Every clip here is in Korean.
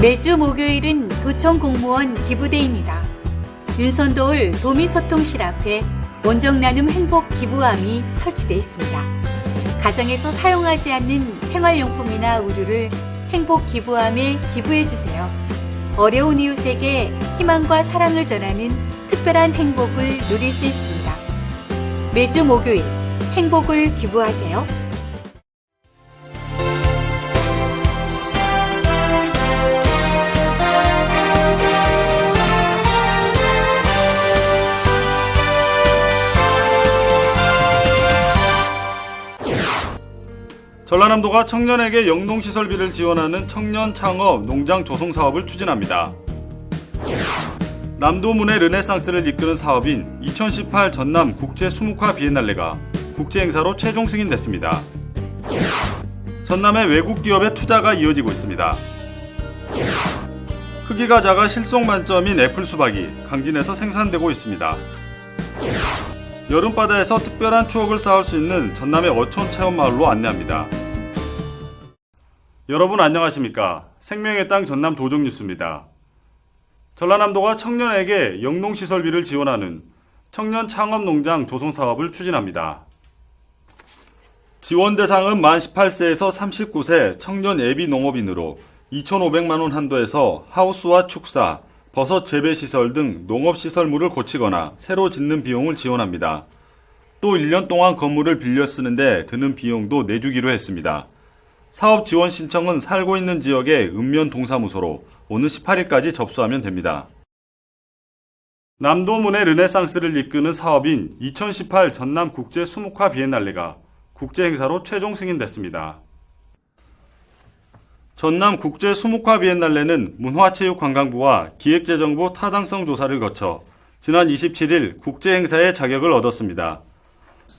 매주 목요일은 도청 공무원 기부데이입니다. 윤선도울 도민소통실 앞에 원정 나눔 행복 기부함이 설치되어 있습니다. 가정에서 사용하지 않는 생활용품이나 의류를 행복 기부함에 기부해주세요. 어려운 이웃에게 희망과 사랑을 전하는 특별한 행복을 누릴 수 있습니다. 매주 목요일 행복을 기부하세요. 전라남도가 청년에게 영농시설비를 지원하는 청년 창업 농장 조성 사업을 추진합니다. 남도문의 르네상스를 이끄는 사업인 2018 전남 국제 수묵화 비엔날레가 국제 행사로 최종 승인됐습니다. 전남의 외국 기업의 투자가 이어지고 있습니다. 크기가 작아 실속 만점인 애플 수박이 강진에서 생산되고 있습니다. 여름바다에서 특별한 추억을 쌓을 수 있는 전남의 어촌 체험마을로 안내합니다. 여러분 안녕하십니까? 생명의 땅 전남 도정뉴스입니다. 전라남도가 청년에게 영농시설비를 지원하는 청년 창업농장 조성사업을 추진합니다. 지원 대상은 만 18세에서 39세 청년 예비 농업인으로 2,500만원 한도에서 하우스와 축사, 버섯 재배시설 등 농업시설물을 고치거나 새로 짓는 비용을 지원합니다. 또 1년 동안 건물을 빌려 쓰는데 드는 비용도 내주기로 했습니다. 사업 지원 신청은 살고 있는 지역의 읍면 동사무소로 오는 18일까지 접수하면 됩니다. 남도문의 르네상스를 이끄는 사업인 2018 전남 국제 수묵화 비엔날레가 국제 행사로 최종 승인됐습니다. 전남 국제 수묵화 비엔날레는 문화체육관광부와 기획재정부 타당성 조사를 거쳐 지난 27일 국제 행사의 자격을 얻었습니다.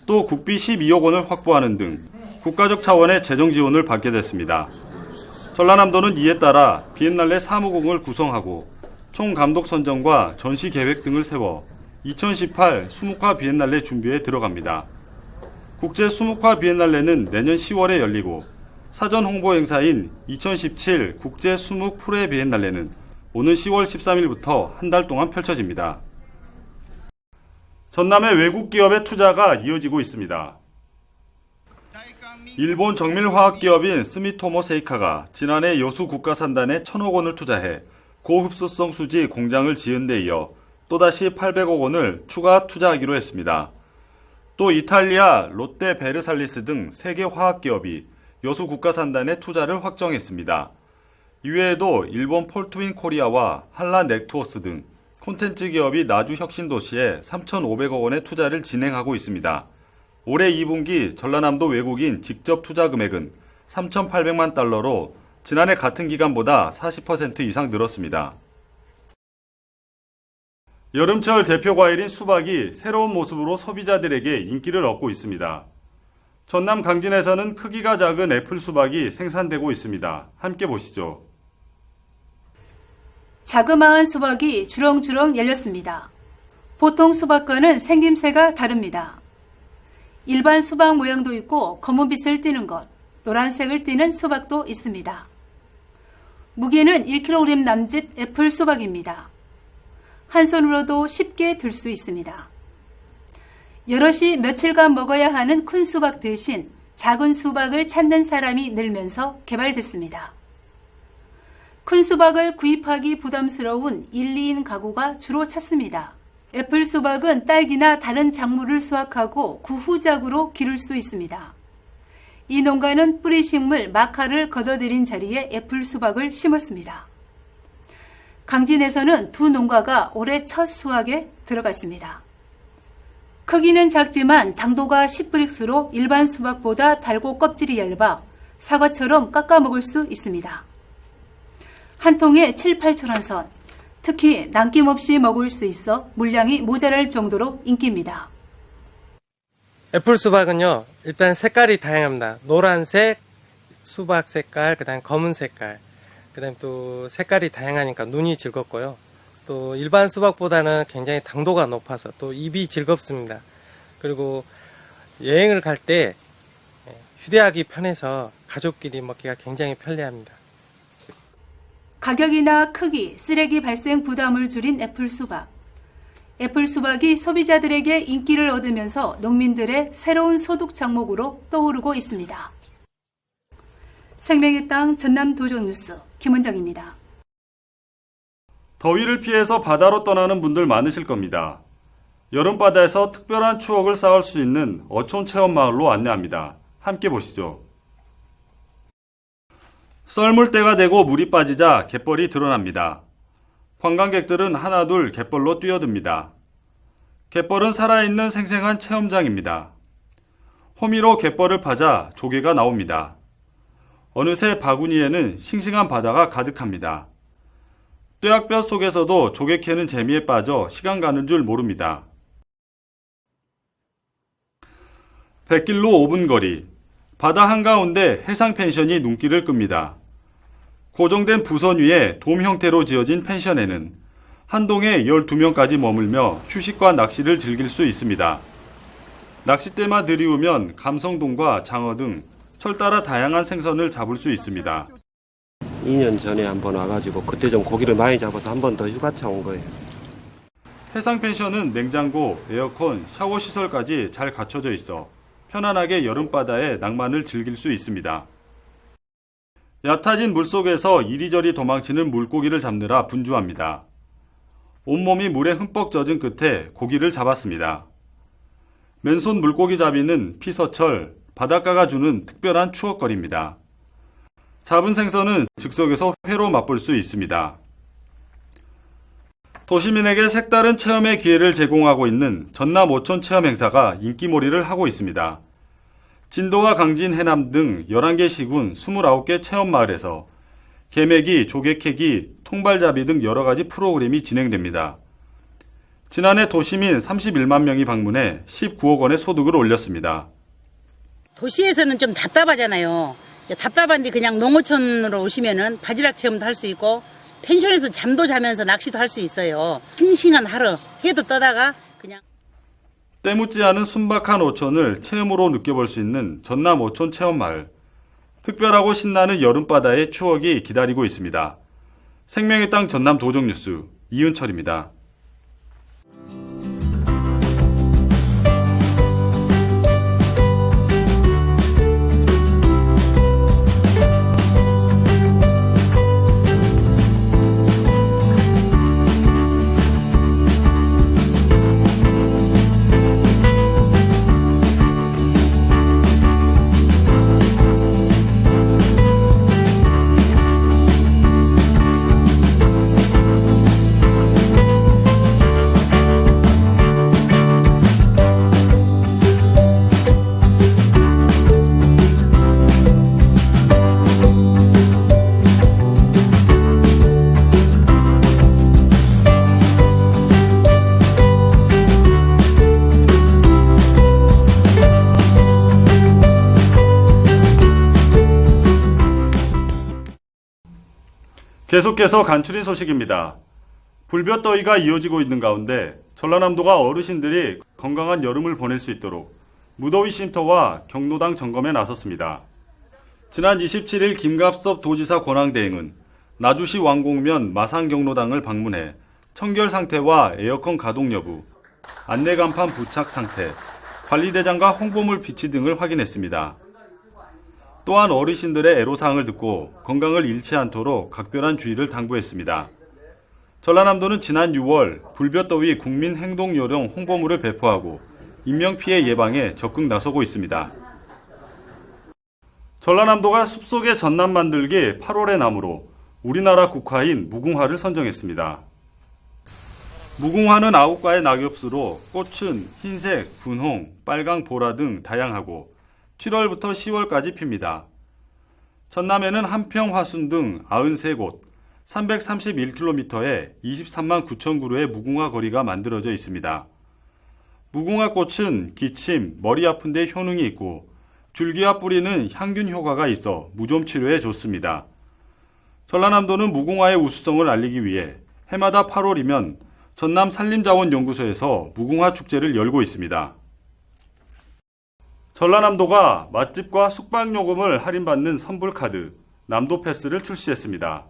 또 국비 12억 원을 확보하는 등 국가적 차원의 재정 지원을 받게 됐습니다. 전라남도는 이에 따라 비엔날레 사무국을 구성하고 총감독 선정과 전시 계획 등을 세워 2018 수묵화 비엔날레 준비에 들어갑니다. 국제 수묵화 비엔날레는 내년 10월에 열리고 사전 홍보 행사인 2017 국제 수묵 프레 비엔날레는 오는 10월 13일부터 한 달 동안 펼쳐집니다. 전남의 외국 기업의 투자가 이어지고 있습니다. 일본 정밀화학 기업인 스미토모 세이카가 지난해 여수 국가산단에 1,000억 원을 투자해 고흡수성 수지 공장을 지은 데 이어 또다시 800억 원을 추가 투자하기로 했습니다. 또 이탈리아 롯데 베르살리스 등 세계 화학 기업이 여수 국가산단에 투자를 확정했습니다. 이외에도 일본 폴트윈 코리아와 한라 넥트워스 등 콘텐츠 기업이 나주 혁신도시에 3,500억 원의 투자를 진행하고 있습니다. 올해 2분기 전라남도 외국인 직접 투자 금액은 3,800만 달러로 지난해 같은 기간보다 40% 이상 늘었습니다. 여름철 대표 과일인 수박이 새로운 모습으로 소비자들에게 인기를 얻고 있습니다. 전남 강진에서는 크기가 작은 애플 수박이 생산되고 있습니다. 함께 보시죠. 자그마한 수박이 주렁주렁 열렸습니다. 보통 수박과는 생김새가 다릅니다. 일반 수박 모양도 있고 검은빛을 띠는 것, 노란색을 띠는 수박도 있습니다. 무게는 1kg 남짓 애플 수박입니다. 한 손으로도 쉽게 들 수 있습니다. 여럿이 며칠간 먹어야 하는 큰 수박 대신 작은 수박을 찾는 사람이 늘면서 개발됐습니다. 큰 수박을 구입하기 부담스러운 1, 2인 가구가 주로 찾습니다. 애플 수박은 딸기나 다른 작물을 수확하고 그 후작으로 기를 수 있습니다. 이 농가는 뿌리식물 마카를 걷어들인 자리에 애플 수박을 심었습니다. 강진에서는 두 농가가 올해 첫 수확에 들어갔습니다. 크기는 작지만 당도가 10브릭스로 일반 수박보다 달고 껍질이 얇아 사과처럼 깎아 먹을 수 있습니다. 한 통에 7, 8천 선, 특히 남김없이 먹을 수 있어 물량이 모자랄 정도로 인기입니다. 애플 수박은요, 일단 색깔이 다양합니다. 노란색, 수박 색깔, 그 다음 검은 색깔, 그 다음 또 색깔이 다양하니까 눈이 즐겁고요. 또 일반 수박보다는 굉장히 당도가 높아서 또 입이 즐겁습니다. 그리고 여행을 갈 때 휴대하기 편해서 가족끼리 먹기가 굉장히 편리합니다. 가격이나 크기, 쓰레기 발생 부담을 줄인 애플 수박. 애플 수박이 소비자들에게 인기를 얻으면서 농민들의 새로운 소득 장목으로 떠오르고 있습니다. 생명의 땅 전남 도전 뉴스 김은정입니다. 더위를 피해서 바다로 떠나는 분들 많으실 겁니다. 여름바다에서 특별한 추억을 쌓을 수 있는 어촌 체험마을로 안내합니다. 함께 보시죠. 썰물 때가 되고 물이 빠지자 갯벌이 드러납니다. 관광객들은 하나둘 갯벌로 뛰어듭니다. 갯벌은 살아있는 생생한 체험장입니다. 호미로 갯벌을 파자 조개가 나옵니다. 어느새 바구니에는 싱싱한 바다가 가득합니다. 뙤약볕 속에서도 조개 캐는 재미에 빠져 시간 가는 줄 모릅니다. 백길로 5분 거리, 바다 한가운데 해상 펜션이 눈길을 끕니다. 고정된 부선 위에 돔 형태로 지어진 펜션에는 한 동에 12명까지 머물며 휴식과 낚시를 즐길 수 있습니다. 낚싯대만 들이우면 감성돔과 장어 등 철 따라 다양한 생선을 잡을 수 있습니다. 2년 전에 한번 와가지고 그때 좀 고기를 많이 잡아서 한 번 더 휴가차 온 거예요. 해상 펜션은 냉장고, 에어컨, 샤워 시설까지 잘 갖춰져 있어 편안하게 여름바다의 낭만을 즐길 수 있습니다. 얕아진 물속에서 이리저리 도망치는 물고기를 잡느라 분주합니다. 온몸이 물에 흠뻑 젖은 끝에 고기를 잡았습니다. 맨손 물고기 잡이는 피서철, 바닷가가 주는 특별한 추억거리입니다. 잡은 생선은 즉석에서 회로 맛볼 수 있습니다. 도시민에게 색다른 체험의 기회를 제공하고 있는 전남 어촌 체험 행사가 인기몰이를 하고 있습니다. 진도와 강진, 해남 등 11개 시군 29개 체험마을에서 개매기, 조개캐기, 통발잡이 등 여러가지 프로그램이 진행됩니다. 지난해 도시민 31만 명이 방문해 19억 원의 소득을 올렸습니다. 도시에서는 좀 답답하잖아요. 답답한데 그냥 농어촌으로 오시면은 바지락 체험도 할 수 있고 펜션에서 잠도 자면서 낚시도 할 수 있어요. 싱싱한 하루 해도 떠다가 그냥 때묻지 않은 순박한 어촌을 체험으로 느껴볼 수 있는 전남 어촌 체험마을. 특별하고 신나는 여름바다의 추억이 기다리고 있습니다. 생명의 땅 전남 도정뉴스 이은철입니다. 계속해서 간추린 소식입니다. 불볕더위가 이어지고 있는 가운데 전라남도가 어르신들이 건강한 여름을 보낼 수 있도록 무더위 쉼터와 경로당 점검에 나섰습니다. 지난 27일 김갑섭 도지사 권한대행은 나주시 왕곡면 마산경로당을 방문해 청결 상태와 에어컨 가동 여부, 안내간판 부착 상태, 관리대장과 홍보물 비치 등을 확인했습니다. 또한 어르신들의 애로사항을 듣고 건강을 잃지 않도록 각별한 주의를 당부했습니다. 전라남도는 지난 6월 불볕더위 국민행동요령 홍보물을 배포하고 인명피해 예방에 적극 나서고 있습니다. 전라남도가 숲속의 전남 만들기 8월의 나무로 우리나라 국화인 무궁화를 선정했습니다. 무궁화는 9가의 낙엽수로 꽃은 흰색, 분홍, 빨강, 보라 등 다양하고 7월부터 10월까지 핍니다. 전남에는 한평, 화순 등 93곳, 331km에 23만 9천 그루의 무궁화 거리가 만들어져 있습니다. 무궁화 꽃은 기침, 머리 아픈 데 효능이 있고 줄기와 뿌리는 향균 효과가 있어 무좀 치료에 좋습니다. 전라남도는 무궁화의 우수성을 알리기 위해 해마다 8월이면 전남 산림자원연구소에서 무궁화 축제를 열고 있습니다. 전라남도가 맛집과 숙박요금을 할인받는 선불카드 남도패스를 출시했습니다.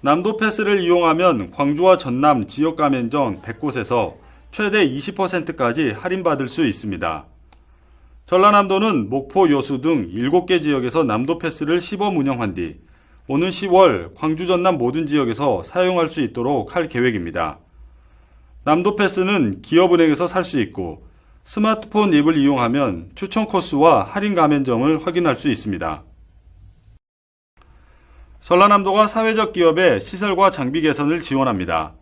남도 패스를 이용하면 광주와 전남 지역 가맹점 100곳에서 최대 20%까지 할인받을 수 있습니다. 전라남도는 목포, 여수 등 7개 지역에서 남도 패스를 시범 운영한 뒤 오는 10월 광주, 전남 모든 지역에서 사용할 수 있도록 할 계획입니다. 남도 패스는 기업은행에서 살 수 있고 스마트폰 앱을 이용하면 추천 코스와 할인 가맹점을 확인할 수 있습니다. 전라남도가 사회적 기업의 시설과 장비 개선을 지원합니다.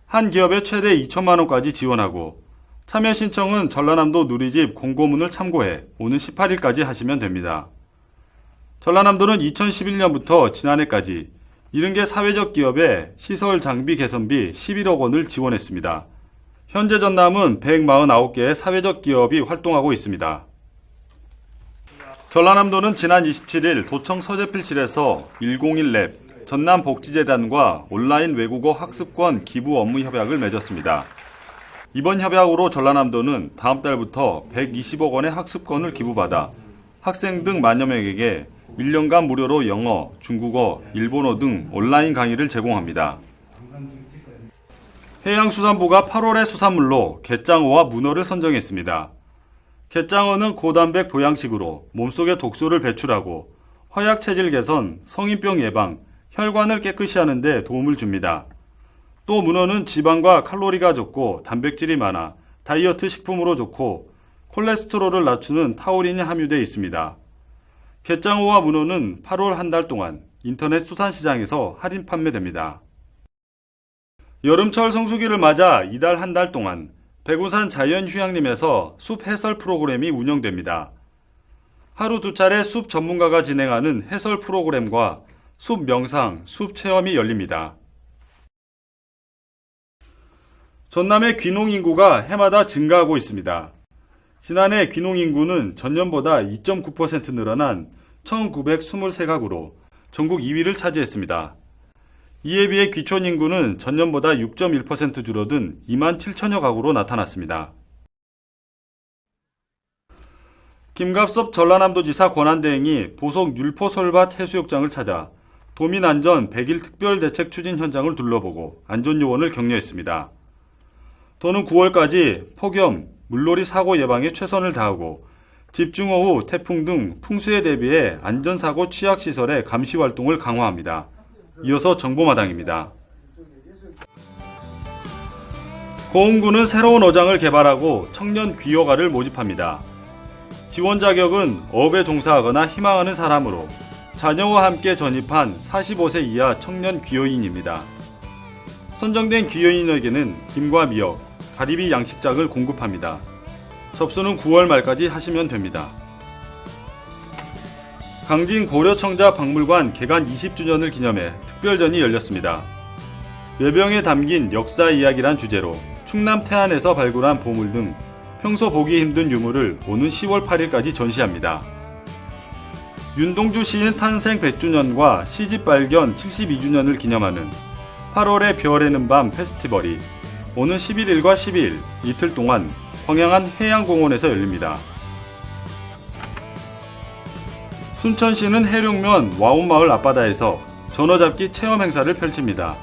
한 기업에 최대 2천만 원까지 지원하고 참여 신청은 전라남도 누리집 공고문을 참고해 오는 18일까지 하시면 됩니다. 전라남도는 2011년부터 지난해까지 70개 사회적 기업에 시설 장비 개선비 11억 원을 지원했습니다. 현재 전남은 149개의 사회적 기업이 활동하고 있습니다. 전라남도는 지난 27일 도청 서재필실에서 101랩 전남복지재단과 온라인 외국어 학습권 기부 업무 협약을 맺었습니다. 이번 협약으로 전라남도는 다음 달부터 120억 원의 학습권을 기부받아 학생 등 만여 명에게 1년간 무료로 영어, 중국어, 일본어 등 온라인 강의를 제공합니다. 해양수산부가 8월의 수산물로 갯장어와 문어를 선정했습니다. 갯장어는 고단백 보양식으로 몸속의 독소를 배출하고 허약 체질 개선, 성인병 예방, 혈관을 깨끗이 하는 데 도움을 줍니다. 또 문어는 지방과 칼로리가 적고 단백질이 많아 다이어트 식품으로 좋고 콜레스테롤을 낮추는 타우린이 함유되어 있습니다. 갯장어와 문어는 8월 한 달 동안 인터넷 수산시장에서 할인 판매됩니다. 여름철 성수기를 맞아 이달 한 달 동안 백운산 자연휴양림에서 숲 해설 프로그램이 운영됩니다. 하루 2차례 숲 전문가가 진행하는 해설 프로그램과 숲 명상, 숲 체험이 열립니다. 전남의 귀농 인구가 해마다 증가하고 있습니다. 지난해 귀농 인구는 전년보다 2.9% 늘어난 1923가구로 전국 2위를 차지했습니다. 이에 비해 귀촌 인구는 전년보다 6.1% 줄어든 2만 7천여 가구로 나타났습니다. 김갑섭 전라남도지사 권한대행이 보석 율포솔밭 해수욕장을 찾아 도민안전 100일 특별대책 추진 현장을 둘러보고 안전요원을 격려했습니다. 도는 9월까지 폭염, 물놀이 사고 예방에 최선을 다하고 집중호 후 태풍 등 풍수에 대비해 안전사고 취약시설의 감시활동을 강화합니다. 이어서 정보마당입니다. 고흥군은 새로운 어장을 개발하고 청년 귀여가를 모집합니다. 지원 자격은 어업에 종사하거나 희망하는 사람으로 자녀와 함께 전입한 45세 이하 청년 귀여인입니다. 선정된 귀여인에게는 김과 미역, 가리비 양식장을 공급합니다. 접수는 9월 말까지 하시면 됩니다. 강진 고려청자 박물관 개관 20주년을 기념해 특별전이 열렸습니다. 외병에 담긴 역사 이야기란 주제로 충남 태안에서 발굴한 보물 등 평소 보기 힘든 유물을 오는 10월 8일까지 전시합니다. 윤동주 시인 탄생 100주년과 시집 발견 72주년을 기념하는 8월의 별에는 밤 페스티벌이 오는 11일과 12일 이틀 동안 광양안 해양공원에서 열립니다. 순천시는 해룡면 와운마을 앞바다에서 전어잡기 체험 행사를 펼칩니다.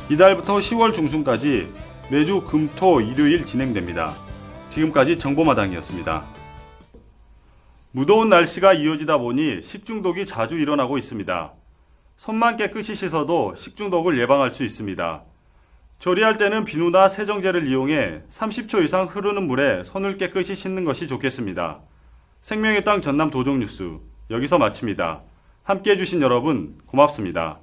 이달부터 10월 중순까지 매주 금, 토, 일요일 진행됩니다. 지금까지 정보마당이었습니다. 무더운 날씨가 이어지다 보니 식중독이 자주 일어나고 있습니다. 손만 깨끗이 씻어도 식중독을 예방할 수 있습니다. 조리할 때는 비누나 세정제를 이용해 30초 이상 흐르는 물에 손을 깨끗이 씻는 것이 좋겠습니다. 생명의 땅 전남 도정뉴스 여기서 마칩니다. 함께해 주신 여러분 고맙습니다.